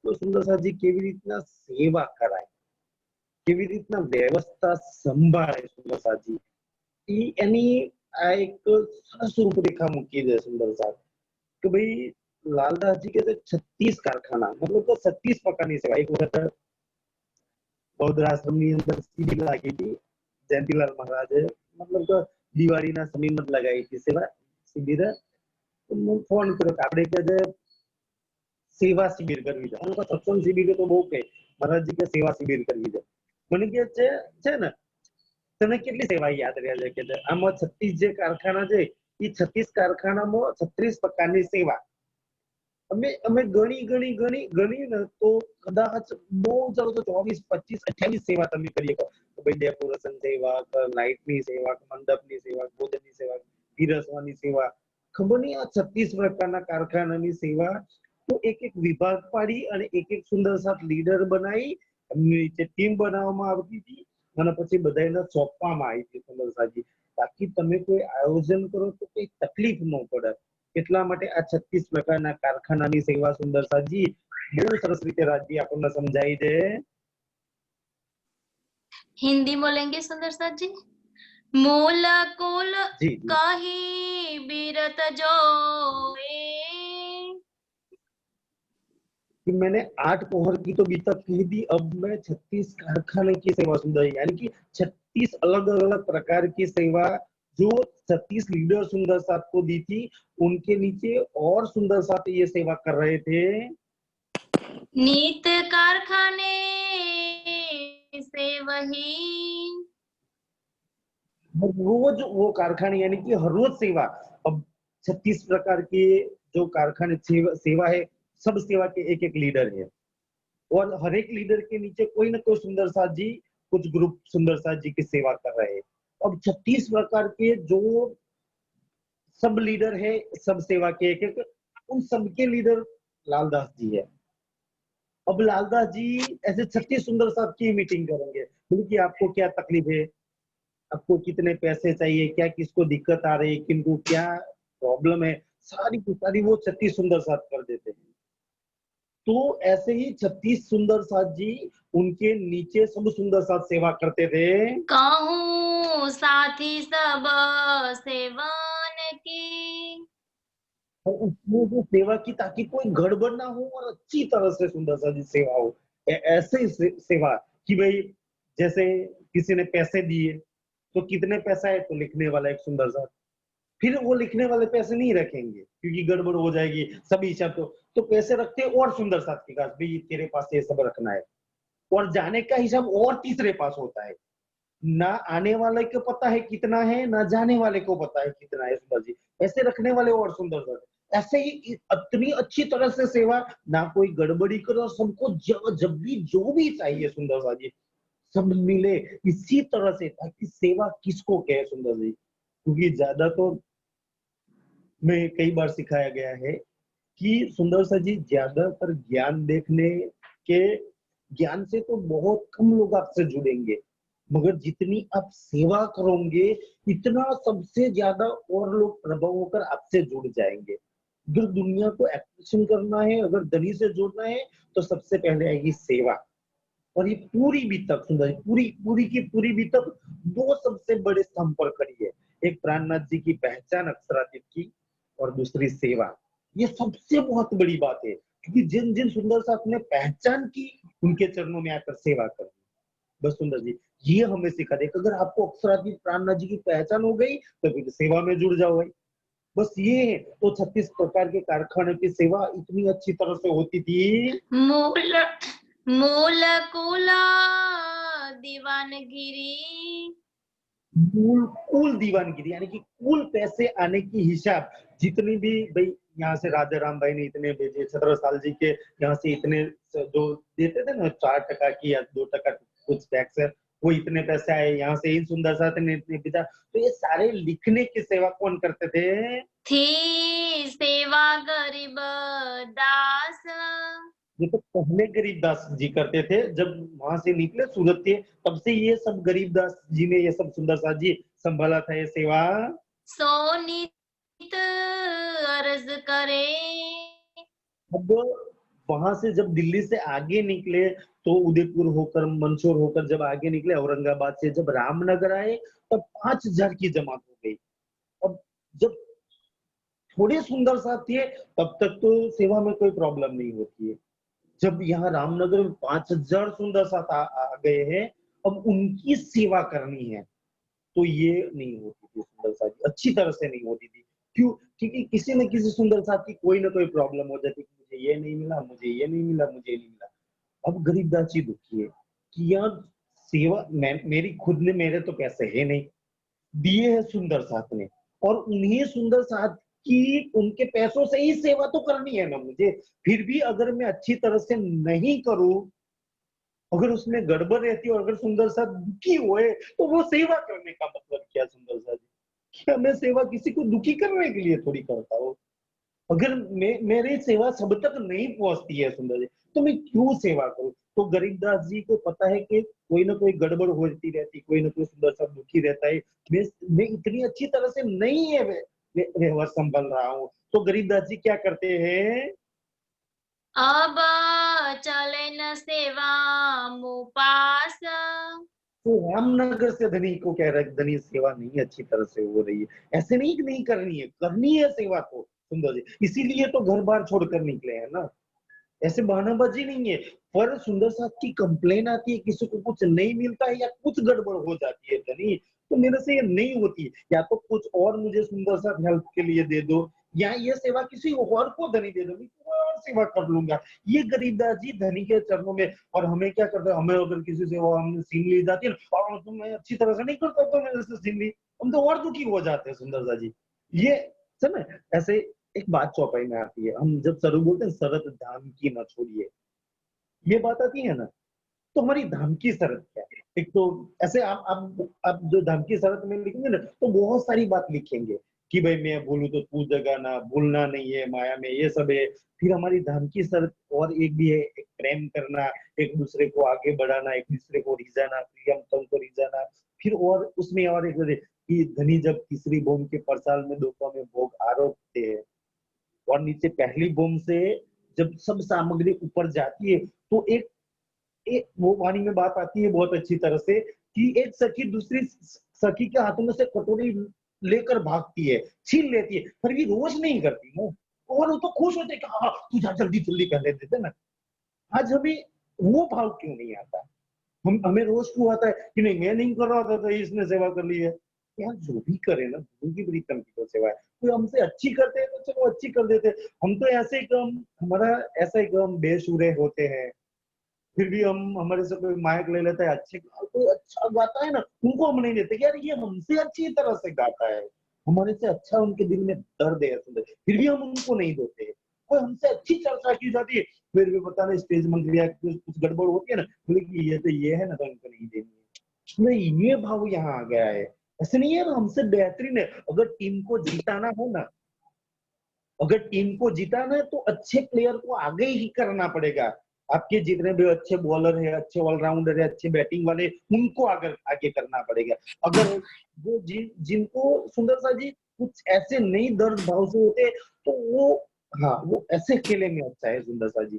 તો સુંદર સાજી કેવી રીતના સેવા કરાય, કેવી રીતના વ્યવસ્થા સંભાળે સુંદર સાજી, એની આ એક સરસ રૂપરેખા મૂકી દે સુંદર સાજ કે ભાઈ લાલદાસજી કે 36 કારખાના मतलब तो 36 પ્રકારની સેવા એક વખત બૌદ્ધ આશ્રમની અંદર શિબિર લાગી હતી જયંતિલાલ મહારાજે मतलब તો દિવાળીના સમયમાં લગાવી હતી સેવા શિબિર ફોન કર્યો આપણે કે સેવા શિબિર કરવી છે અમુક સત્સંગ શિબિર તો બહુ કે મહારાજજી કે સેવા શિબિર કરવી છે મને કે છે ને તને કેટલી સેવા યાદ રહે છે કે આમાં 36 જે કારખાના છે એ 36 કારખાનામાં 36 પ્રકારની સેવા અમે ગણી ને તો કદાચ બહુ ચાલો તો 24 25 28 સેવા તમે કરી શકો ભાઈ ડેકોરેશન સેવા લાઇટની સેવા મંડપની સેવા ભોજનની સેવા પીરસવાની સેવા ખબર નહીં આ 36 પ્રકારના કારખાનાની સેવા તો એક એક વિભાગ પાડી અને એક એક સુંદર સાથ લીડર બનાવી એમની નીચે ટીમ બનાવવામાં આવતી હતી અને પછી બધાને સોંપવામાં આવી હતી સુંદર સાજી તાકી તમે કોઈ આયોજન કરો તો કોઈ તકલીફ ન પડે એટલા માટે આ 36 પ્રકારના કારખાનાની સેવા સુંદર સાજી બહુ સરસ રીતે રાજજી આપણને સમજાવી દે। हिंदी बोलेंगे सुंदर साथ जी। मूल कुल जी कही बीरत जो कि मैंने 8 पोहर की तो अभी तक कह दी अब मैं 36 कारखाने की सेवा सुंदर यानी कि 36 अलग अलग प्रकार की सेवा जो 36 लीडर सुंदर साथ को दी थी उनके नीचे और सुंदर साथ ये सेवा कर रहे थे। नीत कारखाने से वही रोज वो कारखाने यानी कि हर रोज सेवा अब 36 प्रकार के जो कारखाने सेवा है सब सेवा के एक एक लीडर है और हर एक लीडर के नीचे कोई ना कोई सुंदर साथ जी कुछ ग्रुप सुंदर साथ जी की सेवा कर रहे हैं। अब 36 प्रकार के जो सब लीडर है सब सेवा के एक एक उन सबके लीडर लालदास जी है। अब लालदास जी ऐसे 36 सुंदर साथ की मीटिंग करेंगे क्योंकि आपको क्या तकलीफ है, आपको कितने पैसे चाहिए, क्या किसको दिक्कत आ रही है, किनको क्या प्रॉब्लम है, सारी की सारी वो 36 सुंदर साथ कर देते हैं। तो ऐसे ही 36 सुंदर साथ जी उनके नीचे सब सुंदर साथ सेवा करते थे। कहूँ साथी सब सेवन की और उसमें जो सेवा की ताकि कोई गड़बड़ ना हो और अच्छी तरह से सुंदर सा जी सेवा हो ऐसे ही सेवा कि भाई जैसे किसी ने पैसे दिए तो कितने पैसा है तो लिखने वाला एक सुंदर सा फिर वो लिखने वाले पैसे नहीं रखेंगे क्योंकि गड़बड़ हो जाएगी सभी हिसाब तो पैसे रखते और सुंदर साथ के पास भाई तेरे पास ये सब रखना है और जाने का हिसाब और तीसरे पास होता है ना आने वाले को पता है कितना है ना जाने वाले को पता है कितना है सुंदर जी ऐसे रखने वाले और सुंदर साथ ऐसे ही इतनी अच्छी तरह से सेवा ना कोई गड़बड़ी करो सबको जब भी जो भी चाहिए सुंदर सा जी सब मिले इसी तरह से ताकि सेवा किसको कहे सुंदर जी क्योंकि ज्यादा तो में कई बार सिखाया गया है कि सुंदर सा जी ज्यादातर ज्ञान देखने के ज्ञान से तो बहुत कम लोग आपसे जुड़ेंगे मगर जितनी आप सेवा करोगे इतना सबसे ज्यादा और लोग प्रभाव होकर आपसे जुड़ जाएंगे। अगर दुनिया को एक्शन करना है अगर धनी से जोड़ना है तो सबसे पहले आएगी सेवा और ये पूरी बीतक सुंदर पूरी की पूरी बीतक दो सबसे बड़े स्तंभ पर खड़ी है एक प्राणनाथ जी की पहचान अक्षरातीत की और दूसरी सेवा ये सबसे बहुत बड़ी बात है क्योंकि जिन जिन सुंदर साथ ने पहचान की उनके चरणों में आकर सेवा कर बस सुंदर जी ये हमें सिखा दे अगर आपको अक्षरातीत प्राणनाथ जी की पहचान हो गई तो फिर सेवा में जुड़ जाओ भाई बस ये है तो 36 प्रकार के कारखाने की सेवा इतनी अच्छी तरह से होती थी। मूल कुला दीवानगिरी कुल दीवानगिरी यानी कि कुल पैसे आने की हिसाब जितनी भी भाई यहाँ से राजा राम भाई ने इतने भेजे 17 साल जी के यहाँ से इतने जो देते थे ना 4% की या 2% कुछ टैक्स है वो इतने पैसे आए यहाँ से इन सुंदर साथ ने इतने भेजा तो ये सारे लिखने की सेवा कौन करते थे थी सेवा गरीब दास ये तो पहले गरीबदास जी करते थे जब वहां से निकले सूरत के तब से ये सब गरीबदास जी ने ये सब सुंदर साथ जी संभाला था ये सेवा। सोनित अर्ज करे अब वहां से जब दिल्ली से आगे निकले तो उदयपुर होकर मंदसौर होकर जब आगे निकले औरंगाबाद से जब रामनगर आए तब 5,000 की जमात हो गई। अब जब थोड़े सुंदर साथ थे तब तक तो सेवा में कोई प्रॉब्लम नहीं होती है। जब यहाँ रामनगर में 5,000 सुंदर साथ आ गए हैं, अब उनकी सेवा करनी है तो ये नहीं होती थी सुंदर साथ की, अच्छी तरह से नहीं होती थी। क्यों? क्योंकि किसी न किसी सुंदर साथ की कोई ना कोई प्रॉब्लम हो जाती कि मुझे ये नहीं मिला, मुझे ये नहीं मिला, मुझे ये नहीं मिला। अब गरीबदास जी दुखी है कि यार सेवा मैं मेरी खुद ने मेरे तो पैसे है नहीं, दिए हैं सुंदर साथ ने और उन्हीं सुंदर साथ की उनके पैसों से ही सेवा तो करनी है ना मुझे। फिर भी अगर मैं अच्छी तरह से नहीं करूँ, अगर उसमें गड़बड़ रहती है और अगर सुंदर साथ दुखी हुए, तो वो सेवा करने का मतलब क्या सुंदर साथ जी? क्या मैं सेवा किसी को दुखी करने के लिए थोड़ी करता हूँ। अगर मेरी सेवा सब तक नहीं पहुंचती है सुंदर जी, तो मैं क्यों सेवा करूं? तो गरीबदास जी को पता है कि कोई ना कोई गड़बड़ होती रहती, कोई ना कोई सुंदर सा दुखी रहता है। मैं इतनी अच्छी तरह से नहीं है व्यवहार संभल रहा हूँ। तो गरीबदास जी क्या करते हैं? अब चले न सेवा मुपास। तो रामनगर से धनी को कह रहा है कि धनी सेवा नहीं अच्छी तरह से हो रही है। ऐसे नहीं कि नहीं करनी है सेवा तो सुंदर जी। इसीलिए तो घर बार छोड़कर निकले हैं ना। ऐसे बहानाबाजी नहीं है। पर सुंदर साहब की कंप्लेन आती है किसी को कुछ नहीं मिलता है या कुछ गड़बड़ हो जाती है धनी, तो मेरे से ये नहीं होती। या तो कुछ और मुझे सुंदर साहब हेल्प के लिए दे दो या ये सेवा किसी और को धनी दे दो, मैं कोई और सेवा कर लूंगा। ये गरीबदास जी धनी के चरणों में। और हमें क्या करते हैं, हमें अगर किसी से वो हमने छीन ली जाती है ना और तुम मैं अच्छी तरह से नहीं करता तो मेरे से छीन ली, हम तो और दुखी हो जाते हैं सुंदर सा जी। ये समझ ऐसे एक बात चौपाई में आती है, हम जब सरू बोलते हैं शरत धाम की न छोड़िए, ये बात आती है ना, तो हमारी धाम की शरत क्या है? एक तो ऐसे आप जो धाम की शरत में लिखेंगे ना तो बहुत सारी बात लिखेंगे कि भाई मैं बोलूं तो तू जगाना, भूलना नहीं है माया में, ये सब है। फिर हमारी धाम की शरत और एक भी है, एक प्रेम करना, एक दूसरे को आगे बढ़ाना, एक दूसरे को रिझाना, प्रियम तम को रिझाना। फिर और उसमें और एक है कि धनी जब तीसरी बोम के परसाल में दोपा में भोग आरोपते हैं और नीचे पहली बोम से जब सब सामग्री ऊपर जाती है तो एक वो वाणी में बात आती है बहुत अच्छी तरह से कि एक सखी दूसरी सखी के हाथों में से कटोरी लेकर भागती है, छीन लेती है, पर भी रोज नहीं करती ना। और वो तो खुश होते कि हाँ तू जा जल्दी जल्दी कर लेते थे ना। आज हमें वो भाव क्यों नहीं आता? हम हमें रोज क्यों आता है कि नहीं मैं नहीं कर रहा था तो इसने सेवा कर ली है। यार जो भी करे ना उनकी बड़ी कम की तो सेवा है। कोई हमसे अच्छी करते हैं तो चलो अच्छी कर देते हैं। हम तो ऐसे ही कम हमारा ऐसा ही कम बेसुरे होते हैं, फिर भी हम हमारे से कोई माइक ले लेता है, अच्छे कोई अच्छा गाता है ना उनको हम नहीं देते कि यार ये हमसे अच्छी तरह से गाता है, हमारे से अच्छा उनके दिल में दर्द है सुंदर, फिर भी हम उनको नहीं देते। कोई हमसे अच्छी चर्चा की जाती है, फिर भी पता नहीं स्टेज मंत्री कुछ गड़बड़ होती है ना, बोले कि ये तो ये है ना तो उनको नहीं देनी है। नहीं ये भाव यहाँ आ गया है। ऐसे नहीं है ना हमसे बेहतरीन है। अगर टीम को जिताना हो ना, अगर टीम को जिताना है तो अच्छे प्लेयर को आगे ही करना पड़ेगा। आपके जितने भी अच्छे बॉलर है, अच्छे ऑलराउंडर है, अच्छे बैटिंग वाले, उनको अगर आगे करना पड़ेगा। अगर वो जिनको सुंदर सा जी कुछ ऐसे नहीं दर्द भाव से होते तो वो, हाँ वो ऐसे खेले में अच्छा है सुंदर सा जी।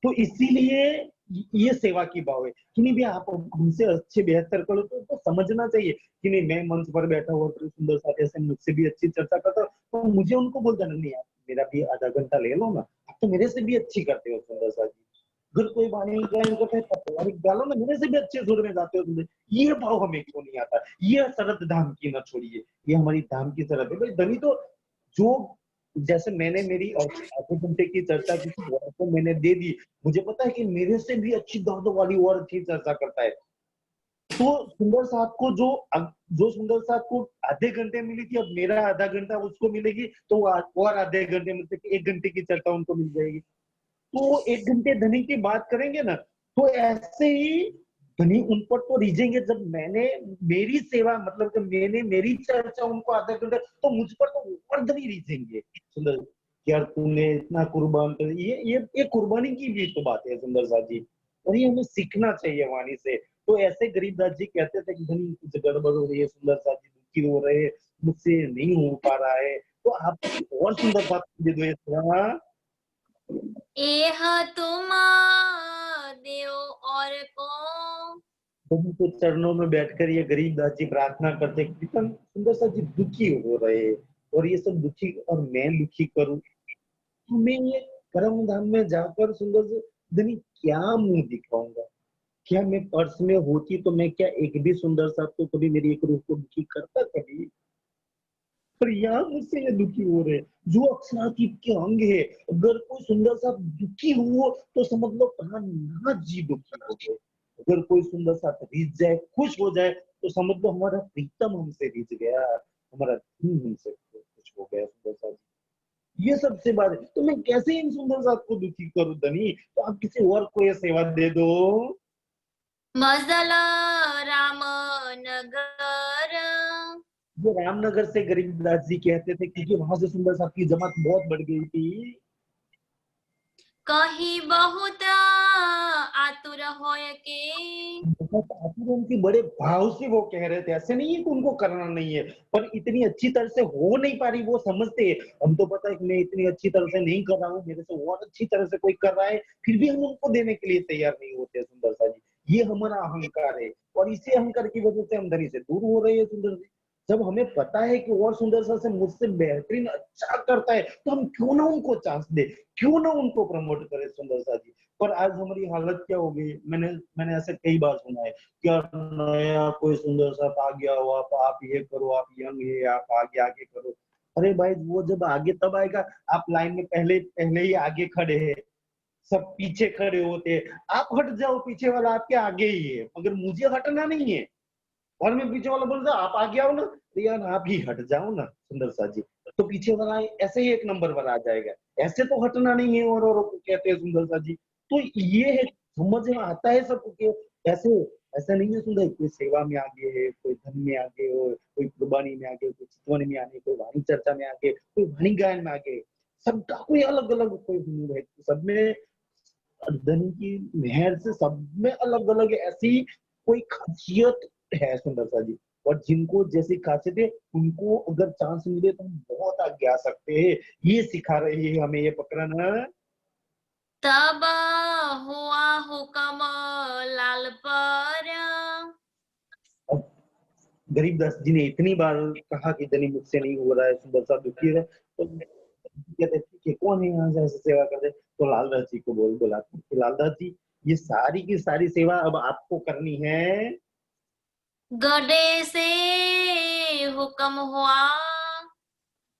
तो इसीलिए ये सेवा की भाव है कि नहीं भैया आप हमसे अच्छे बेहतर करो तो समझना चाहिए कि नहीं मैं मंच पर बैठा हुआ तो सुंदर साथी ऐसे मुझसे भी अच्छी चर्चा करता हूँ, तो मुझे उनको बोल देना नहीं यार मेरा भी आधा घंटा ले लो ना, आप तो मेरे से भी अच्छी करते हो सुंदर साथी। अगर कोई वाणी गायन करता है पटवारी डालो ना, मेरे से भी अच्छे सुर में गाते हो तुम। ये भाव हमें क्यों नहीं आता? ये शरद धाम की न छोड़िए, ये हमारी धाम की शरद है भाई। धनी तो जो जैसे मैंने मेरी आधे घंटे की चर्चा किसी और को मैंने दे दी, मुझे पता है कि मेरे से भी अच्छी दर्द वाली और अच्छी चर्चा करता है। तो सुंदर साहब को जो सुंदर साहब को आधे घंटे मिली थी अब मेरा आधा घंटा उसको मिलेगी तो और आधे घंटे मतलब कि 1 घंटे की चर्चा उनको मिल जाएगी। तो 1 घंटे धनी की बात करेंगे ना तो ऐसे ही धनी उन पर तो रीझेंगे। जब मैंने मेरी सेवा मतलब कि मैंने मेरी चर्चा उनको आधा घंटा तो मुझ पर तो और धनी रीझेंगे सुंदर, यार तूने इतना कुर्बान कर ये कुर्बानी की भी तो बात है सुंदर सा जी। और ये हमें सीखना चाहिए वाणी से। तो ऐसे गरीबदास जी कहते थे कि धनी कुछ गड़बड़ हो रही है, सुंदर सा जी दुखी हो रहे, मुझसे नहीं हो पा रहा है, तो आप और सुंदर बात दे दो। हाँ एह तुम देव और को। प्रभु के चरणों में बैठकर ये गरीबदास जी प्रार्थना करते, कितन सुंदर सा जी दुखी हो रहे, और ये सब दुखी और मैं दुखी करूं, तो मैं ये परम धाम में जाकर सुंदर से धनी क्या मुंह दिखाऊंगा? क्या मैं पर्स में होती तो मैं क्या एक भी सुंदर सा तो कभी मेरी एक रूह को दुखी करता कभी? पर यहाँ मुझसे ये दुखी हो रहे, जो अक्षरातीत के अंग है, अगर कोई सुंदर सा दुखी हो तो समझ लो प्राणनाथ जी दुखी हो गए। अगर कोई सुंदर सा रिझ जाए, खुश हो जाए, तो समझ लो हमारा प्रीतम हमसे रिझ गया, हमारा धन हमसे खुश हो गया सुंदर सा जी। ये सबसे बात है, तो मैं कैसे इन सुंदर साथ को दुखी करूं धनी? तो आप किसी और को ये सेवा दे दो। मजल रामनगर। जो रामनगर से गरीबदास जी कहते थे, क्योंकि वहां से सुंदर साहब की जमात बहुत बढ़ गई थी। कही बहुत आतुर होय के। बहुत आतुर, उनकी बड़े भाव से वो कह रहे थे, ऐसे नहीं है कि उनको करना नहीं है, पर इतनी अच्छी तरह से हो नहीं पा रही, वो समझते हैं। हम तो पता है कि मैं इतनी अच्छी तरह से नहीं कर रहा हूँ, मेरे से और अच्छी तरह से कोई कर रहा है, फिर भी हम उनको देने के लिए तैयार नहीं होते सुंदर सा जी। ये हमारा अहंकार है, और इसी अहंकार की वजह से हम धनी से दूर हो रहे हैं सुंदर जी। जब हमें पता है कि और सुंदर सा से मुझसे बेहतरीन अच्छा करता है, तो हम क्यों ना उनको चांस दे, क्यों ना उनको प्रमोट करें सुंदर सा जी। पर आज हमारी हालत क्या हो गई, मैंने मैंने ऐसे कई बार सुना है, क्या नया कोई सुंदर सा आ गया हो, आप ये करो, आप यंग है, आप आगे आगे करो। अरे भाई, वो जब आगे तब आएगा, आप लाइन में पहले पहले ही आगे खड़े हैं, सब पीछे खड़े होते हैं। आप हट जाओ, पीछे वाला आपके आगे ही है, मगर मुझे हटना नहीं है। और मैं पीछे वाला बोल रहा, आप आगे आओ ना, तो यार आप ही हट जाओ ना सुंदर सा जी, तो पीछे वाला ऐसे ही एक नंबर पर आ जाएगा। ऐसे तो हटना नहीं है, और औरों को कहते हैं सुंदर सा जी। तो ये है, समझ में आता है सबको कि ऐसे ऐसा नहीं है सुंदर, कोई सेवा में आगे है, कोई धन में आगे हो, कोई कुर्बानी में आगे, कोई चितवन में आगे, कोई वाणी चर्चा में आगे, कोई वाणी गायन में आगे। सबका कोई अलग अलग कोई हुनर है, सब में धन की मेहर से सब में अलग अलग ऐसी कोई खासियत है सुंदर सा जी। और जिनको जैसी खासियत है, उनको अगर चांस मिले तो हम बहुत आगे आ सकते हैं। ये सिखा रही है हमें ये प्रकरण। तब हुआ हुक्म लाल पर। अब गरीबदास जी ने इतनी बार कहा कि धनी मुझसे नहीं हो रहा है, सुंदर सा दुखी है, तो कहते ठीक है, कौन है यहाँ से ऐसे सेवा कर दे? तो लालदास जी को बोला कि लालदास जी, ये सारी की सारी सेवा अब आपको करनी है। गडे से हुक्म हुआ।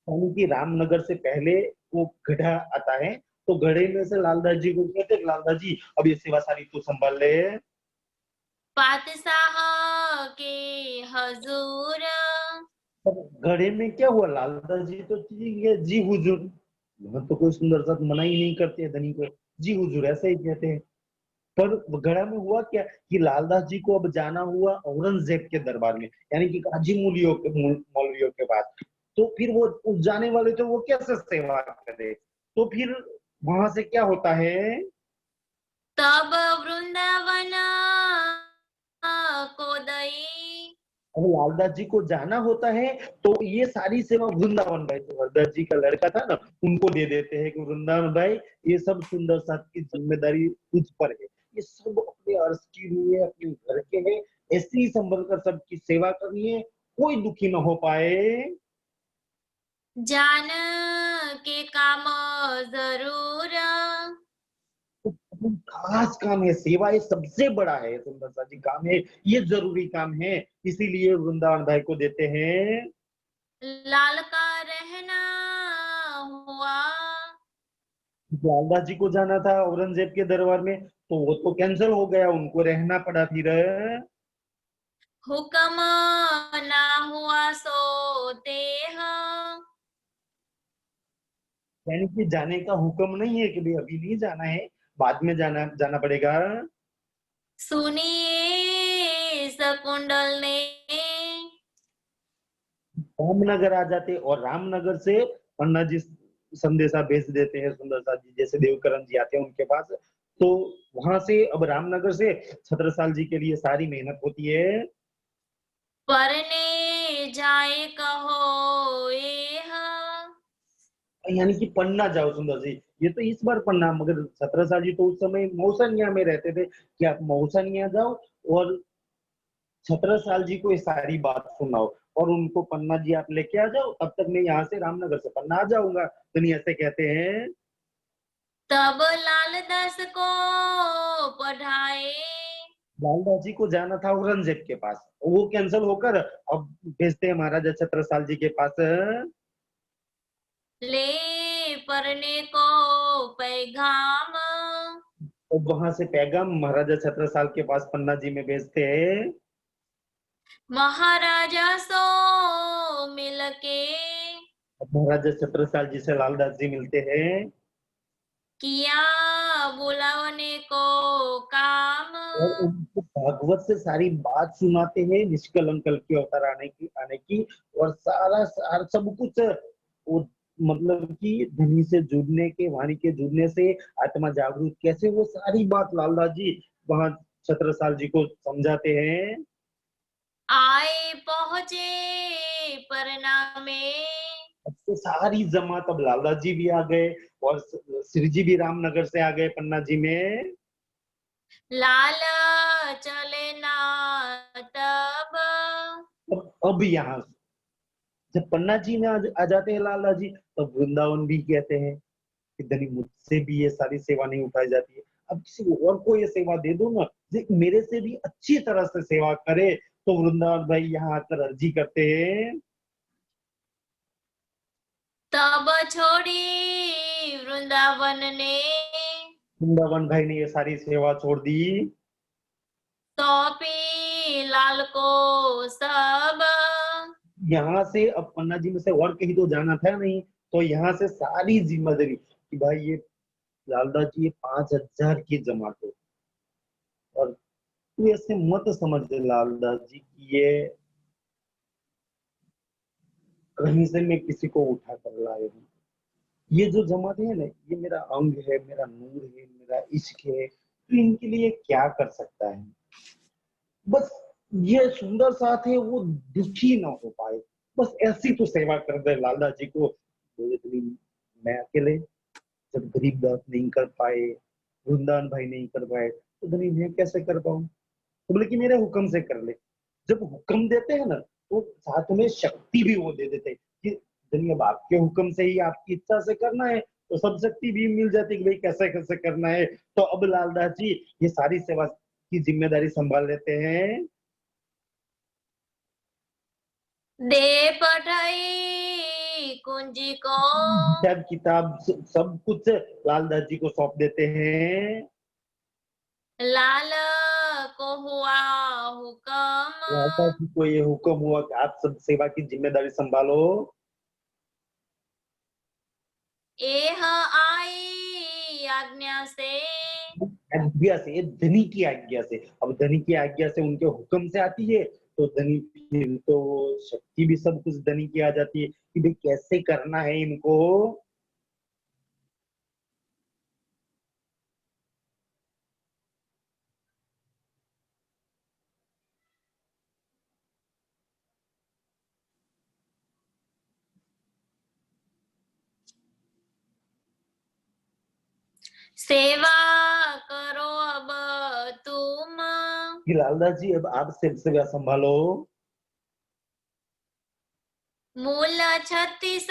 यानी कि रामनगर से पहले वो गधा आता है, तो गधे में से लालदास जी को कहते हैं, लालदास जी अब ये सेवा सारी तू संभाल ले। पातशाह के हजूर। पर गधे में क्या हुआ, लालदास जी तो ठीक है जी हुजूर, वहां तो कोई सुंदर साथ मना ही नहीं करते हैं धनी को, जी हुजूर ऐसे ही कहते हैं। पर गड़ा में हुआ क्या कि लालदास जी को अब जाना हुआ औरंगजेब के दरबार में, यानी कि काजी मौलवियों के पास। तो फिर वो उस जाने वाले तो वो कैसे सेवा करे? तो फिर वहां से क्या होता है, तब वृंदावन को दई। अब लालदास जी को जाना होता है, तो ये सारी सेवा वृंदावन भाई, जो हरदास जी का लड़का था ना, उनको दे देते हैं कि वृंदावन भाई, ये सब सुंदर साथ की जिम्मेदारी तुझ पर है, ये सब अपने अर्ज की हुई है, अपने घर के हैं, ऐसे ही संभल कर सबकी सेवा करनी है, कोई दुखी न हो पाए। जान के काम जरूर। तो खास काम है, सेवा ये सबसे बड़ा है सुंदर सा जी काम है, ये जरूरी काम है, इसीलिए वृंदावन भाई को देते हैं। लाल का रहना हुआ। लालदास जी को जाना था औरंगजेब के दरबार में, तो वो तो कैंसिल हो गया, उनको रहना पड़ा फिर। हुक्म ना हुआ सो देह। यानी कि जाने का हुक्म नहीं है कि भाई अभी नहीं जाना है, बाद में जाना जाना पड़ेगा। सुनिए शकुंडल ने। रामनगर आ जाते, और रामनगर से अन्ना जी संदेशा भेज देते हैं सुंदर सा जी, जैसे देवकरण जी आते हैं उनके पास। तो वहां से अब रामनगर से छत्रसाल जी के लिए सारी मेहनत होती है। परने जाए कहो एह। यानी कि पन्ना जाओ सुंदर जी, ये तो इस बार पन्ना, मगर छत्रसाल जी तो उस समय मौसनिया में रहते थे कि आप मौसनिया जाओ और छत्रसाल जी को ये सारी बात सुनाओ और उनको पन्ना जी आप लेके आ जाओ, तब तक मैं यहाँ से रामनगर से पन्ना आ जाऊंगा। तो ऐसे कहते हैं। तब लालदास को पढ़ाए, लालदास जी को जाना था औरंगजेब के पास, वो कैंसिल होकर अब भेजते हैं महाराजा छत्रसाल जी के पास। ले पढ़ने को पैगाम, और वहां से पैगाम महाराजा छत्रसाल के पास पन्ना जी में भेजते हैं। महाराजा सो मिलके, अब महाराजा छत्रसाल जी से लालदास जी मिलते हैं किया बुलावने को काम, और उनको भागवत से सारी बात सुनाते हैं, निष्कलंक कल की अवतार आने की और सारा सार सब कुछ वो, मतलब कि धनी से जुड़ने के, वाणी के जुड़ने से आत्मा जागरूक कैसे, वो सारी बात लालदास जी वहां छत्रसाल जी को समझाते हैं। आए पहुंचे परना में, अब तो सारी जमात, अब लालदास जी भी आ गए और श्री जी भी रामनगर से आ गए पन्ना जी में। लाल चले ना तब, अब यहाँ जब पन्ना जी में आ जाते हैं लाला जी, तो वृंदावन भी कहते हैं कि धनी मुझसे भी ये सारी सेवा नहीं उठाई जाती है, अब किसी और को ये सेवा दे दो ना, जो मेरे से भी अच्छी तरह से सेवा करे। तो वृंदावन भाई यहाँ आकर अर्जी करते हैं। तब छोड़ी वृंदावन ने, वृंदावन भाई ने ये सारी सेवा छोड़ दी। सौंपी लाल को सब, यहाँ से अब पन्ना जी में से और कहीं तो जाना था नहीं, तो यहाँ से सारी जिम्मेदारी कि भाई ये लालदास जी ये 5,000 की जमात है और तू ऐसे मत समझ लालदास जी की ये कहीं से मैं किसी को उठा कर लाए हूँ, ये जो जमात है ना, ये मेरा अंग है, मेरा नूर है, मेरा इश्क है, तो इनके लिए क्या कर सकता है। बस ये सुंदर साथ है वो दुखी ना हो पाए, बस ऐसी तो सेवा कर दे लालदास जी को। तो इतनी मैं अकेले जब गरीब दास नहीं कर पाए, वृंदावन भाई नहीं कर पाए, तो धनी मैं कैसे कर पाऊं। तो बोले कि मेरे हुक्म से कर ले। जब हुक्म देते हैं ना, तो साथ में शक्ति भी वो दे देते हैं कि धनी अब आपके हुक्म से ही आपकी इच्छा से करना है, तो सब शक्ति भी मिल जाती है कि भाई कैसे कैसे करना है। तो अब लालदास जी ये सारी सेवा की जिम्मेदारी संभाल लेते हैं। दे पढ़ाई कुंजी को, हिसाब किताब सब कुछ लालदास जी को सौंप देते हैं। लाल को हुआ हुक्म, लालदास जी को ये हुक्म हुआ कि आप सब सेवा की जिम्मेदारी संभालो। एह आई आज्ञा से, आज्ञा से, धनी की आज्ञा से, अब धनी की आज्ञा से उनके हुक्म से आती है, तो धनी फिर तो शक्ति भी सब कुछ धनी की आ जाती है कि भाई कैसे करना है इनको। सेवा करो अब तुम, कि लालदास जी अब आप सेवा संभालो। मूल 36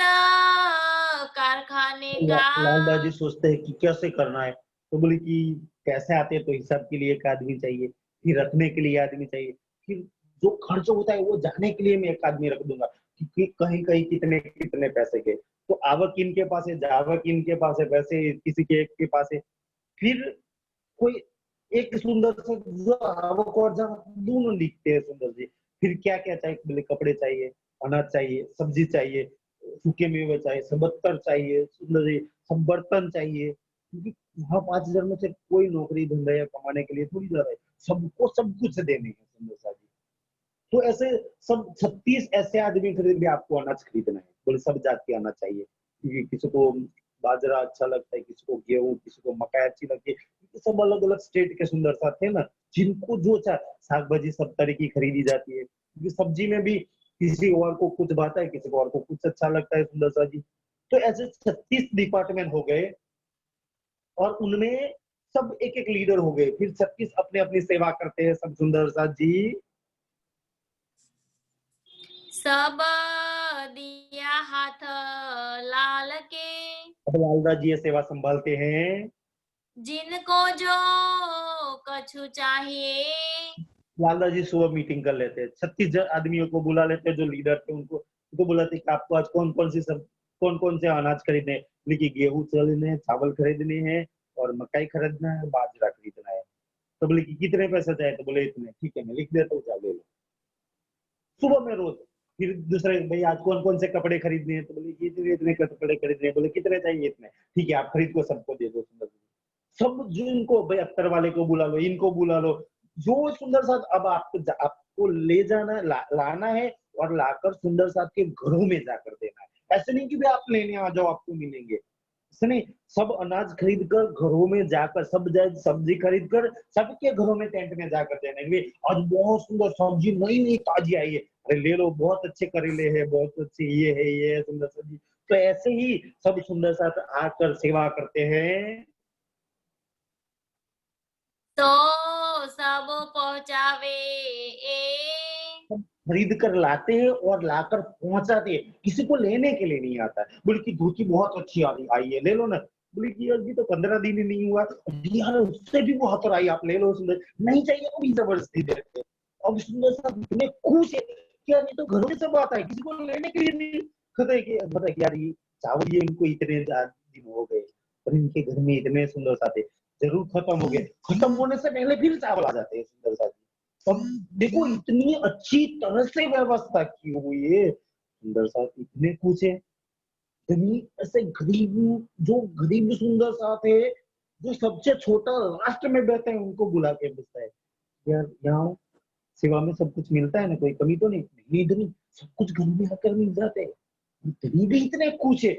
कारखाने का, लालदास जी सोचते हैं कि कैसे करना है, तो बोले कि पैसे आते हैं तो हिसाब के लिए एक आदमी चाहिए, फिर रखने के लिए आदमी चाहिए, फिर जो खर्च होता है वो जाने के लिए मैं एक आदमी रख दूंगा कि कहीं कहीं कितने कितने पैसे के। तो आवक इनके पास है, जावक इनके पास है, पैसे किसी के एक के पास है। फिर कोई एक सुंदर से जो आवक और जावक दोनों दिखते हैं सुंदर जी। फिर क्या क्या चाहिए, बोले कपड़े चाहिए, अनाज चाहिए, सब्जी चाहिए, सूखे मेवे चाहिए, सब बर्तन चाहिए सुंदर जी, सब बर्तन चाहिए, क्योंकि वहाँ 5,000 में से कोई नौकरी धंधा या कमाने के लिए थोड़ी जा रहा है, सबको सब कुछ देने हैं सुंदर सा जी। तो ऐसे सब 36 ऐसे आदमी खरीद भी आपको अनाज खरीदना है, बोले सब जात के अनाज चाहिए, क्योंकि किसी को बाजरा अच्छा लगता है, किसी को गेहूं, किसी को मकई अच्छी लगती है, क्योंकि सब अलग अलग स्टेट के सुंदर सा थे ना, जिनको जो चाहे साग भाजी सब तरह की खरीदी जाती है, क्योंकि सब्जी में भी किसी और को कुछ भाता है, किसी को और को कुछ अच्छा लगता है सुंदर सा जी। तो ऐसे 36 डिपार्टमेंट हो गए और उनमें सब एक-एक लीडर हो गए। फिर 36 अपनी-अपनी सेवा करते हैं सब सुंदर सा जी। सब दिया हाथ लाल के, अब लालदास जी ये सेवा संभालते हैं। जिनको जो कछु चाहिए, लालदास जी सुबह मीटिंग कर लेते हैं। 36 आदमियों को बुला लेते हैं जो लीडर थे उनको बुलाते कि आपको आज कौन-कौन से अनाज खरीदने हैं। बोले कि गेहूँ खरीदने हैं, चावल खरीदने हैं और मकई खरीदना है, बाजरा खरीदना है। तो बोले कि कितने पैसे चाहिए? तो बोले इतने। ठीक है, मैं लिख देता हूँ, जाओ ले लो। सुबह में रोज। फिर दूसरे भाई आज कौन-कौन से कपड़े खरीदने हैं? तो बोले कि इतने-इतने कपड़े खरीदने हैं। बोले कितने चाहिए? इतने। ठीक है, आप खरीद को सबको दे दो। सब जिनको भाई अत्तर वाले को बुला लो, इनको बुला लो। जो सुंदर साथ अब आपको ले जाना लाना है और लाकर सुंदर साथ के घरों में जाकर देना है। ऐसे नहीं कि भाई आप लेने आ जाओ आपको मिलेंगे। ऐसे नहीं, सब अनाज खरीद कर घरों में जाकर सब सब्जी खरीद कर सबके घरों में टेंट में जाकर देना है। आज बहुत सुंदर सब्जी नई-नई ताजी आई है। अरे ले लो, बहुत अच्छे करेले हैं, बहुत अच्छी ये है सुंदर सब्जी। तो ऐसे ही सब सुंदर साथ आकर सेवा करते हैं। तो सब पहुँचावे ए, खरीद कर लाते हैं और लाकर पहुंचाते हैं। किसी को लेने के लिए नहीं आता है। बोले कि धोती बहुत अच्छी आई है, ले लो ना। बोले कि अभी तो 15 दिन ही नहीं हुआ। अरे यार उससे भी बहुत आई, आप ले लो सुंदर। नहीं चाहिए तो भी जबरदस्ती देते हैं। अब सुंदर साहब इतने खुश है कि यार ये तो घरों में सब आता है, किसी को लेने के लिए नहीं। कहते हैं कि यार ये चावल ये इनको इतने दिन हो गए और इनके घर में इतने सुंदर सा थे, जरूर खत्म हो गए। खत्म होने से पहले फिर चावल आ जाते हैं सुंदर सा। अब देखो इतनी अच्छी तरह से व्यवस्था की हुई है। सुंदर साथ इतने खुश है। इतनी ऐसे गरीब सुंदर साथ है, जो सबसे छोटा राष्ट्र में बैठे हैं उनको बुला के पूछता है, यार यहाँ सेवा में सब कुछ मिलता है ना, कोई कमी तो नहीं? नहीं इधर नहीं, सब कुछ घर में आकर मिल जाते हैं। गरीब भी इतने खुश है।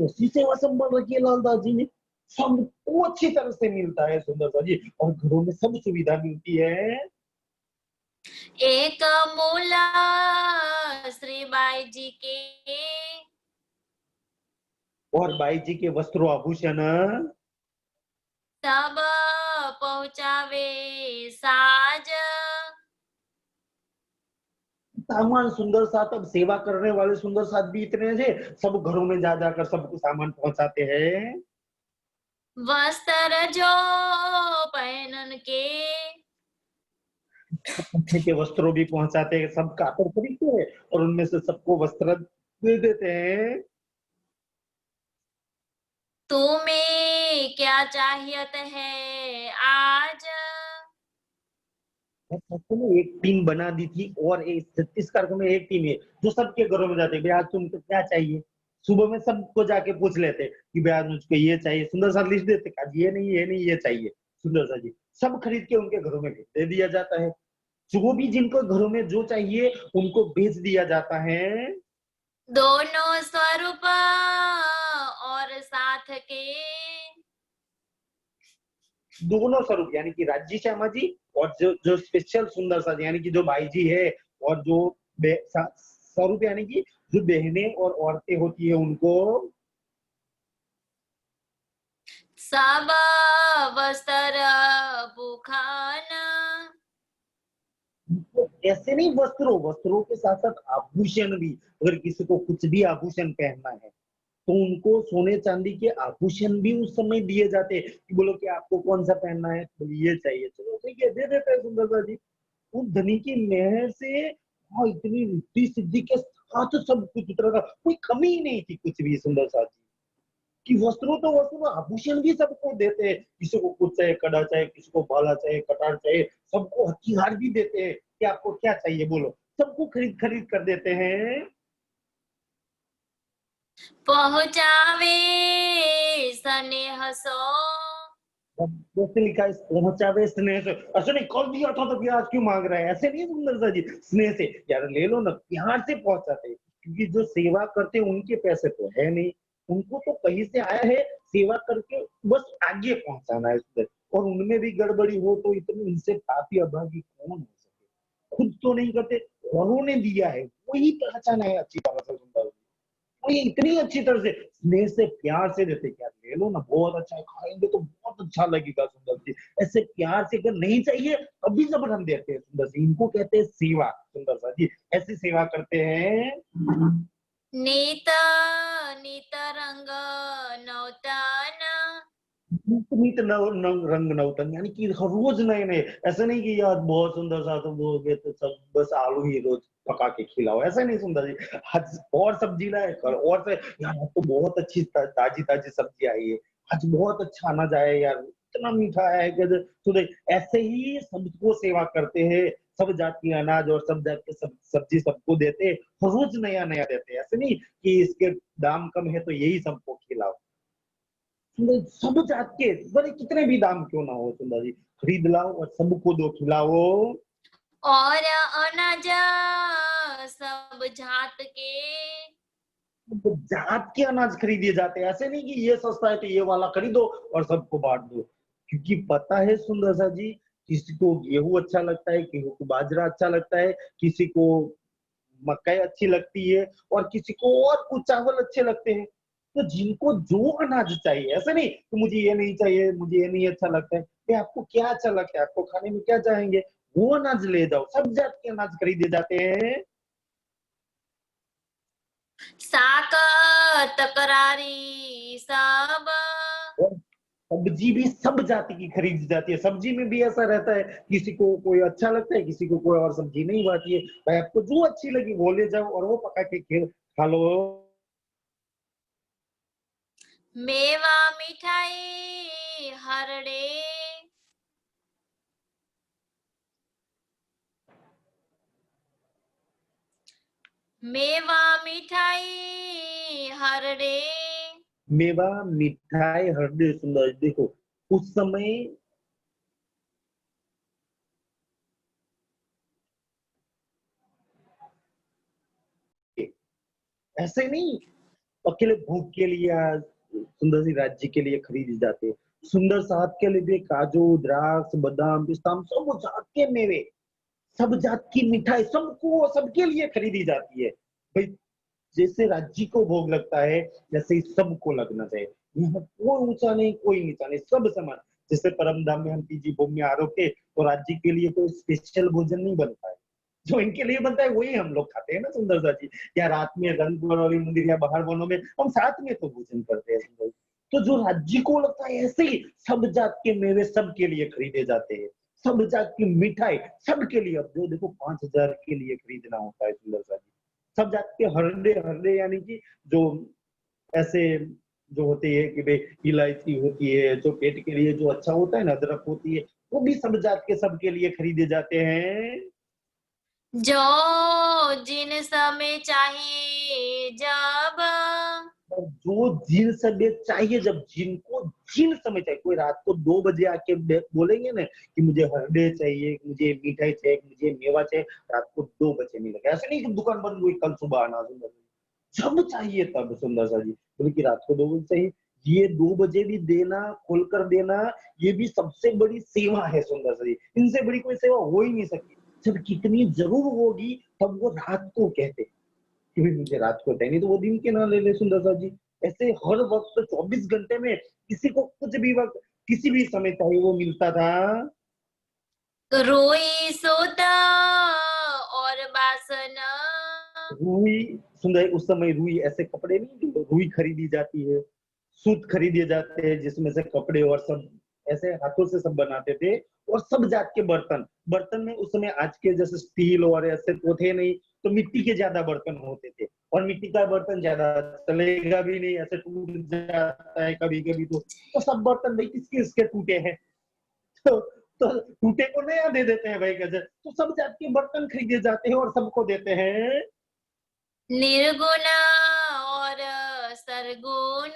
ऐसी सेवा संभाल रखी है लालदास जी ने। सबको अच्छी तरह से मिलता है सुंदर सा जी और घरों में सब सुविधा मिलती है। एक मूला श्रीबाई जी के, और बाई जी के वस्त्रों आभूषण सब पहुँचावे साज, सामान सुंदर साथ। अब सेवा करने वाले सुंदर साथ भी इतने थे, सब घरों में जा जाकर सबको सामान पहुंचाते हैं। वस्त्र जो पहनन के, अपने के वस्त्रों भी पहुंचाते हैं, सब कातर खरीदते हैं और उनमें से सबको वस्त्र दे देते हैं। तुम्हें क्या चाहियत है आज, ऐसे में एक टीम बना दी थी और इस 36 कार्यक्रम में एक टीम है जो सबके घरों में जाते हैं, आज तुमको क्या चाहिए। सुबह में सबको जाके पूछ लेते कि भाई आज मुझको ये चाहिए। सुंदर सा लिस्ट देते, आज ये नहीं ये चाहिए। सुंदर सा जी सब खरीद के उनके घरों में दे दिया जाता है। जो भी जिनको घरों में जो चाहिए उनको बेच दिया जाता है। दोनों स्वरूप और साथ के, दोनों स्वरूप यानी कि राज्य श्यामा जी और जो जो स्पेशल सुंदर सा यानी कि जो भाई जी है और जो स्वरूप यानी कि जो बहनें और औरतें होती है उनको सब वस्त्र भूखन, ऐसे नहीं, वस्त्रों के साथ साथ आभूषण भी। अगर किसी को कुछ भी आभूषण पहनना है तो उनको सोने चांदी के आभूषण भी उस समय दिए जाते हैं कि बोलो कि आपको कौन सा पहनना है, तो ये चाहिए, चलो ठीक है दे देते हैं सुंदरता जी। उस धनी की मेहर से हाँ इतनी रिद्धि सिद्धि के साथ सब कुछ उतरा था, कोई कमी ही नहीं थी कुछ भी सुंदर सा जी कि वस्त्रों तो वस्त्रों आभूषण भी सबको देते हैं। किसी को कुछ चाहिए, कड़ा चाहिए, किसी को भाला चाहिए, कटार चाहिए, सबको हथियार भी देते हैं कि आपको क्या चाहिए बोलो, सबको खरीद खरीद कर देते हैं। पहुँचावे स्नेह सो, जैसे लिखा है पहुंचावे स्नेह से। ऐसे नहीं कल दिया था तो प्याज क्यों मांग रहा है, ऐसे नहीं सुंदर सा जी। स्नेह से यार ले लो ना, प्यार से पहुंचाते हैं। क्योंकि जो सेवा करते हैं उनके पैसे तो है नहीं, उनको तो कहीं से आया है सेवा करके बस आगे पहुंचाना है उससे। और उनमें भी गड़बड़ी हो तो इतनी उनसे पापी अभागी कौन हो सके। खुद तो नहीं करते, औरों ने दिया है वही पहचाना है अच्छी तरह से सुंदर। और ये इतनी अच्छी तरह से स्नेह से प्यार से देते क्या ले लो ना, बहुत अच्छा है, खाएंगे तो बहुत अच्छा लगेगा सुंदर जी। ऐसे प्यार से, अगर नहीं चाहिए तभी जबरन देते हैं सुंदर जी। इनको कहते हैं सेवा सुंदर सा जी। ऐसी सेवा करते हैं। नीत नीत रंग नौतन। नित नव नव रंग नवतन, यानी कि हर रोज नए नए। ऐसा नहीं कि यार बहुत सुंदर सा तुम हो गए तो सब बस आलू ही रोज पका के खिलाओ, ऐसा नहीं सुंदर जी। आज और सब्जी लाए कल और से, यार आज तो बहुत अच्छी ताजी ताजी सब्जी आई है, आज बहुत अच्छा अनाज आया है यार, इतना मीठा है कि तो देख, ऐसे ही सबको सेवा करते हैं। सब जात की अनाज और सब जात के सब सब्जी सबको देते हैं, हर रोज नया नया देते हैं। ऐसे नहीं कि इसके दाम कम है तो यही सबको खिलाओ। सुंदर सब जात के, भले कितने भी दाम क्यों ना हो सुंदर जी, खरीद लाओ और सबको दो खिलाओ। और अनाज सब जात के। तो जात के अनाज खरीदे जाते हैं, ऐसे नहीं कि ये सस्ता है तो ये वाला खरीदो और सबको बांट दो। क्योंकि पता है सुंदर सा जी, किसी को गेहूं अच्छा लगता है, किसी को बाजरा अच्छा लगता है, किसी को मकई अच्छी लगती है, और किसी को और कुछ चावल अच्छे लगते हैं। तो जिनको जो अनाज चाहिए, ऐसा नहीं कि मुझे ये नहीं चाहिए, मुझे ये नहीं अच्छा लगता है, ये आपको क्या अच्छा लगता है, आपको खाने में क्या चाहेंगे, वो अनाज ले जाओ। सब जात के अनाज खरीदे जाते हैं। साक तकरारी सब। और सब्जी भी सब जाति की खरीदी जाती है। सब्जी में भी ऐसा रहता है, किसी को कोई अच्छा लगता है, किसी को कोई और सब्जी नहीं भाती है। भाई आपको जो अच्छी लगी वो ले जाओ और वो पका के खा लो। मेवा मिठाई हरड़े। मेवा मिठाई हरड़े। मेवा मिठाई हृदय सुंदर, देखो उस समय ऐसे नहीं अकेले भूख के लिए आज सुंदर सी राज्य के लिए खरीदी जाते हैं। सुंदर साहब के लिए भी काजू द्राक्ष बादाम पिस्ता सब जात के मेवे, सब जात की मिठाई सबको सबके लिए खरीदी जाती है। भाई जैसे राज्य को भोग लगता है, जैसे ही सबको लगना चाहिए। यहाँ कोई ऊंचा नहीं कोई नीचा नहीं, सब समान। जैसे परम धाम में हम पीजी भोग में आरोप है, तो राज्य के लिए कोई स्पेशल भोजन नहीं बनता है, जो इनके लिए बनता है वही हम लोग खाते हैं ना सुंदर सा जी। या रात में रंग बनोली मंदिर या बाहर बनों में हम साथ में तो भोजन करते हैं सुंदर। तो जो राज्य को लगता है, ऐसे ही सब जात के मेवे सबके लिए खरीदे जाते हैं, सब जात की मिठाई सबके लिए। अब जो देखो 5,000 के लिए खरीदना होता है सुंदर सा जी। सब जात के हरडे हरडे, यानी कि जो ऐसे जो होती है कि भाई इलायची होती है जो पेट के लिए जो अच्छा होता है ना, अदरक होती है, वो भी सब जात के सबके लिए खरीदे जाते हैं। जो जिन समय चाहिए जब। और जो जिन समय चाहिए जब, जिनको जिन समय चाहिए, कोई रात को 2 बजे आके बोलेंगे ना कि मुझे हरडे चाहिए, मुझे मिठाई चाहिए, मुझे मेवा चाहिए, रात को 2 बजे मिलेगा। ऐसे नहीं कि दुकान बंद हुई कल सुबह आना सुंदर जी। जब चाहिए तब सुंदर सा जी, बोले कि रात को 2 बजे चाहिए, ये 2 बजे भी देना, खोलकर देना, ये भी सबसे बड़ी सेवा है सुंदर सा जी। इनसे बड़ी कोई सेवा हो ही नहीं सकती। जब कितनी जरूर होगी तब वो रात को कहते हैं कि भाई मुझे रात को चाहिए, नहीं तो वो दिन के ना ले ले सुंदर सा जी। ऐसे हर वक्त 24 घंटे में किसी को कुछ भी वक्त किसी भी समय चाहिए वो मिलता था। रोई सोता और बासन। रुई सुंदर, उस समय रुई ऐसे कपड़े नहीं, रुई खरीदी जाती है, सूत खरीदे जाते हैं जिसमें से कपड़े और सब ऐसे हाथों से सब बनाते थे। और सब जात के बर्तन, बर्तन में उस समय आज के जैसे स्टील और ऐसे तो थे नहीं, तो मिट्टी के ज्यादा बर्तन होते थे। और मिट्टी का बर्तन ज्यादा चलेगा भी नहीं, ऐसे टूट जाता है कभी कभी। तो सब बर्तन भाई किसके किसके टूटे हैं, तो, तो टूटे को नया दे देते हैं भाई गजर। तो सब जात के बर्तन खरीदे जाते हैं और सबको देते हैं। निर्गुण और सरगुण।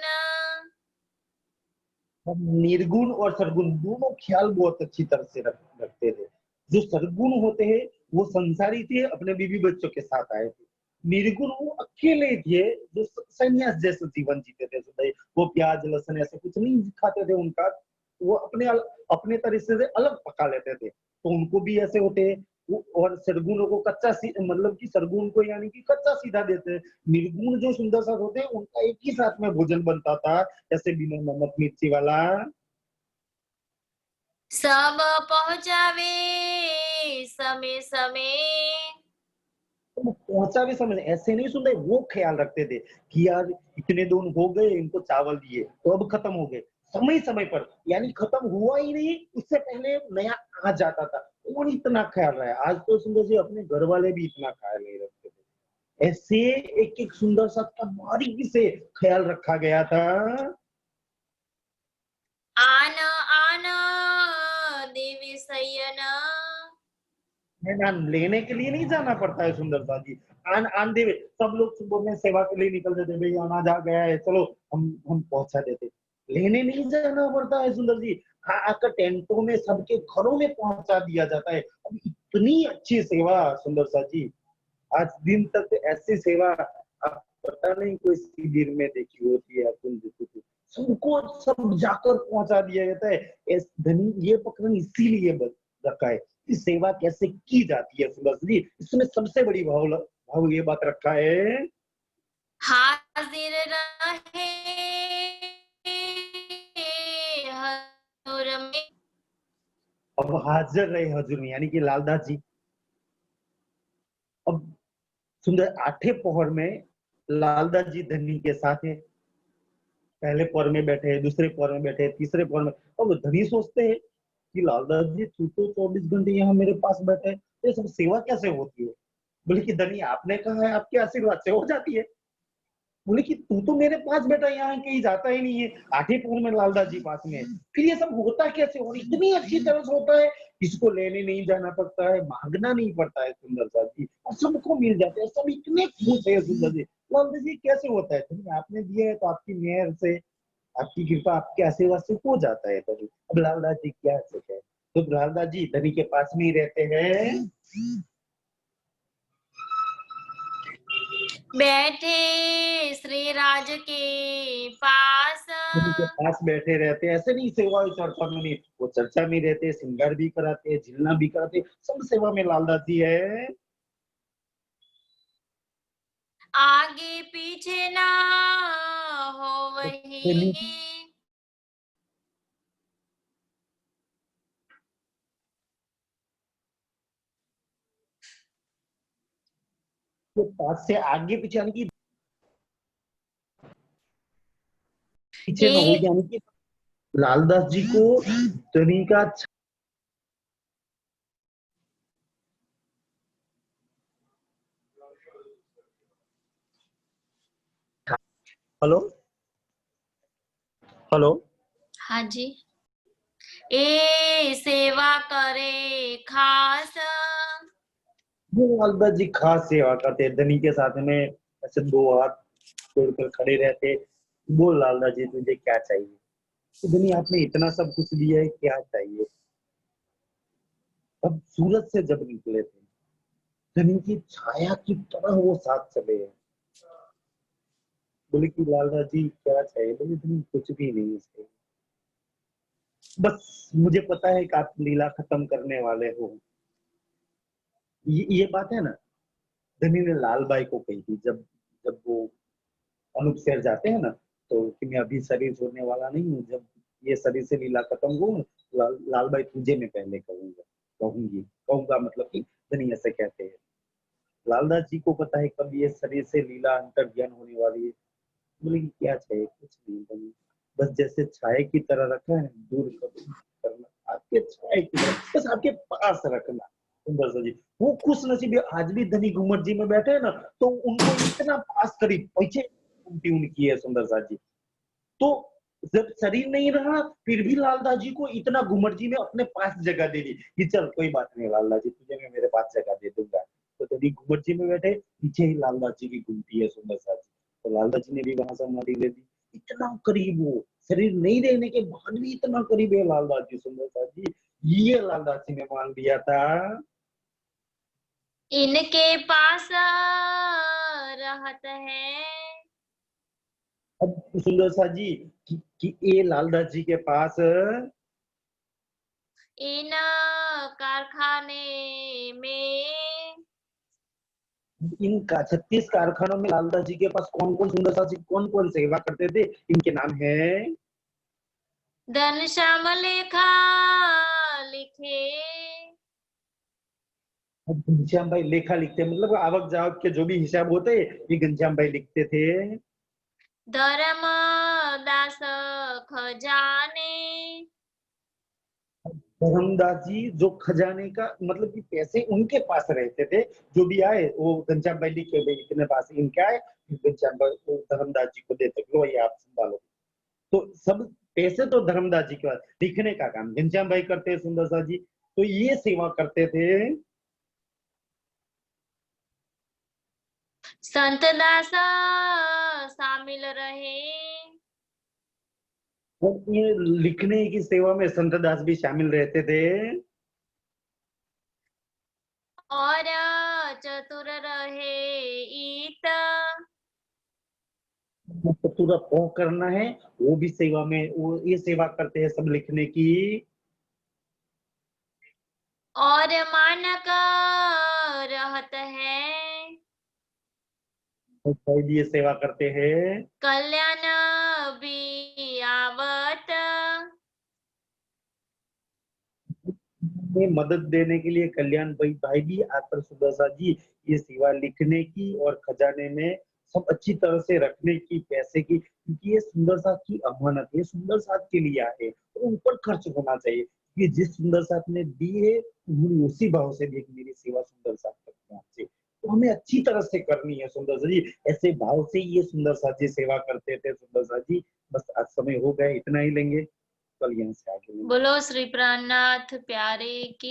हम निर्गुण और सरगुण दोनों ख्याल बहुत अच्छी तरह से रखते थे। जो सरगुण होते हैं वो संसारी थे, अपने बीवी बच्चों के साथ आए थे। निर्गुण वो अकेले थे, जो सन्यास जैसे जीवन जीते थे। तो वो प्याज लहसुन ऐसे कुछ नहीं खाते थे उनका, वो अपने अपने तरीके से अलग पका लेते थे, तो उनको भी ऐसे होते हैं। और सदगुणों को मतलब कि सदगुण को यानी कि कच्चा सीधा देते हैं। निर्गुण जो सुंदर साथ होते हैं उनका एक ही साथ में भोजन बनता था, जैसे बिना नमक मिर्ची वाला। सब पहुंचावे समय समय। तो पहुंचा भी समझ ऐसे नहीं सुन रहे, वो ख्याल रखते थे कि यार इतने दिन हो गए इनको चावल दिए तो अब खत्म हो गए, समय समय पर, यानी खत्म हुआ ही नहीं उससे पहले नया आ जाता था। और इतना ख्याल रहा है, आज तो सुंदर जी अपने घर वाले भी इतना ख्याल नहीं रखते थे। ऐसे एक एक सुंदर सा का बारीकी से ख्याल रखा गया था। आन आन देवी सयन। है ना, लेने के लिए नहीं जाना पड़ता है सुंदर सा जी। आन आन देवे, सब लोग सुबह में सेवा के लिए निकल जाते, भाई अनाज आ गया है चलो हम पहुंचा देते, लेने नहीं जाना पड़ता है सुंदर जी। हाँ, आकर टेंटों में सबके घरों में पहुंचा दिया जाता है। अब इतनी अच्छी सेवा सुंदर सा जी, आज दिन तक ऐसी सेवा आप पता नहीं कोई शिविर में देखी होती है अपन देखी थी। सबको सब जाकर पहुंचा दिया जाता है। धनी ये प्रकरण इसीलिए रखा है कि सेवा कैसे की जाती है सुंदर जी, इसमें सबसे बड़ी भाव ये बात रखा है। हाजिर रहे हजूर में। अब हाजिर रहे हजूर में, यानी कि लालदास जी। अब सुंदर आठे पहर में लालदास जी धनी के साथ है, पहले पहर में बैठे, दूसरे पहर में बैठे, तीसरे पहर में। अब धनी सोचते हैं कि लालदास जी तू तो 24 घंटे यहाँ मेरे पास बैठे, ये सब सेवा कैसे होती है? बोले कि धनी आपने कहा है आपके आशीर्वाद से हो जाती है। बोले कि तू तो मेरे पास बेटा यहाँ कहीं जाता ही नहीं है, आठेपुर में लालदास जी पास में, फिर ये सब होता कैसे? और इतनी अच्छी तरह से होता है, इसको लेने नहीं जाना पड़ता है, मांगना नहीं पड़ता है सुंदर सा जी, और सबको मिल जाता है, सब इतने खुश है सुंदर जी। लालदास जी कैसे होता है? धनी आपने दिया है तो आपकी मेहर से, आपकी कृपा, आपके आशीर्वाद से हो जाता है धनी। अब लालदास जी क्या सके, तो लालदास जी धनी के पास में ही रहते हैं। बैठे श्री राज के पास। धनी के पास बैठे रहते हैं, ऐसे नहीं सेवा और चर्चा में नहीं, वो चर्चा में रहते हैं, श्रृंगार भी कराते हैं, झिलना भी कराते हैं, सब सेवा में लालदास जी है। आगे पीछे ना हो वही। धनी के पास से आगे पीछे, यानी कि पीछे ना हो, एक यानी कि लालदास जी को धनी का। Hello hello. हाँ जी। ए सेवा करे खास। वो लालदास जी खास सेवा करते हैं, धनी के साथ में ऐसे दो हाथ जोड़कर खड़े रहते। बोल लालदास जी तुझे क्या चाहिए? तो धनी आपने इतना सब कुछ दिया है, क्या चाहिए? अब सूरत से जब निकले थे, धनी की छाया की तरह वो साथ चले हैं। बोले कि लालदास जी क्या चाहिए? बोले धनी कुछ भी नहीं चाहिए, बस मुझे पता है कि आप लीला खत्म करने वाले हो। ये बात है ना, धनी ने लालबाई को कही थी, जब जब वो अनूप शहर जाते हैं ना, तो कि मैं अभी शरीर छोड़ने वाला नहीं हूँ, जब ये शरीर से लीला खत्म हो, लालबाई तुझे मैं पहले कहूंगा, कहूंगी, कहूंगा, मतलब कि धनी ऐसे कहते हैं। लालदास जी को पता है कब ये शरीर से लीला अंतर ज्ञान होने वाली है। बोले कि क्या चाहिए? कुछ नहीं धनी, बस जैसे छाए की तरह रखा है, दूर कभी करना, आपके छाए की तरह बस आपके पास रखना। सुंदर सा जी वो खुश नसीब है, आज भी धनी घूमर जी में बैठे हैं ना, तो उनको इतना पास करीब पीछे उनकी है सुंदर सा जी। तो जब शरीर नहीं रहा, फिर भी लालदास जी को इतना घूमर जी में अपने पास जगह दे दी कि चल कोई बात नहीं लालदास जी, तुझे मैं मेरे पास जगह दे दूंगा। तो यदि घूमर जी में बैठे, पीछे ही लालदास जी की घूमती है सुंदर सा जी। तो लालदास जी ने भी वहां समाधि ले दी, इतना करीब हो, शरीर नहीं रहने के बाद भी इतना करीब है लालदास जी सुंदर सा जी। ये लालदास जी ने मान लिया था। इनके पास रहत है। अब सुंदर सा जी कि ये लालदास जी के पास इन कारखाने में। इन 36 कारखानों में लालदास जी के पास कौन कौन सुंदरसा जी कौन कौन सेवा करते थे, इनके नाम है। घनश्याम लेखा लिखे। घनश्याम भाई लेखा लिखते, मतलब आवक जावक के जो भी हिसाब होते ये घनश्याम भाई लिखते थे। धर्मदास खजाने। धर्मदास जी जो खजाने का मतलब कि पैसे उनके पास रहते थे, जो भी आए वो घनश्याम भाई लिख के भाई इतने पास इनके आए, घनश्याम भाई वो धर्मदास जी को देते, लो ये आप संभालो। तो सब पैसे तो धर्मदास जी के पास, लिखने का काम घनश्याम भाई करते हैं, सुंदरसा जी तो ये सेवा करते थे। संत दास शामिल रहे। और ये लिखने की सेवा में संत दास भी शामिल रहते थे। और चतुर रहे ईत। तो पूरा पौ करना है, वो भी सेवा में वो ये सेवा करते हैं सब लिखने की। और मानक रहत है। भाई भी ये सेवा करते हैं। कल्याण भी आवत। में मदद देने के लिए कल्याण भाई भाई भी आकर सुदर्शा जी ये सेवा लिखने की और खजाने में सब अच्छी तरह से रखने की पैसे की, क्योंकि ये सुंदर साथ की अमानत है, सुंदर साथ के लिए आए और उन पर खर्च होना चाहिए, कि जिस सुंदर साथ ने दी है उन्होंने उसी भाव से दी मेरी सेवा सुंदर साथ तक पहुंचे, तो हमें अच्छी तरह से करनी है सुंदर सा जी, ऐसे भाव से ये सुंदर साथ जी सेवा करते थे सुंदर साथ जी। बस आज समय हो गया, इतना ही लेंगे, कल यहाँ से आगे लेंगे। बोलो श्री प्राणनाथ प्यारे की।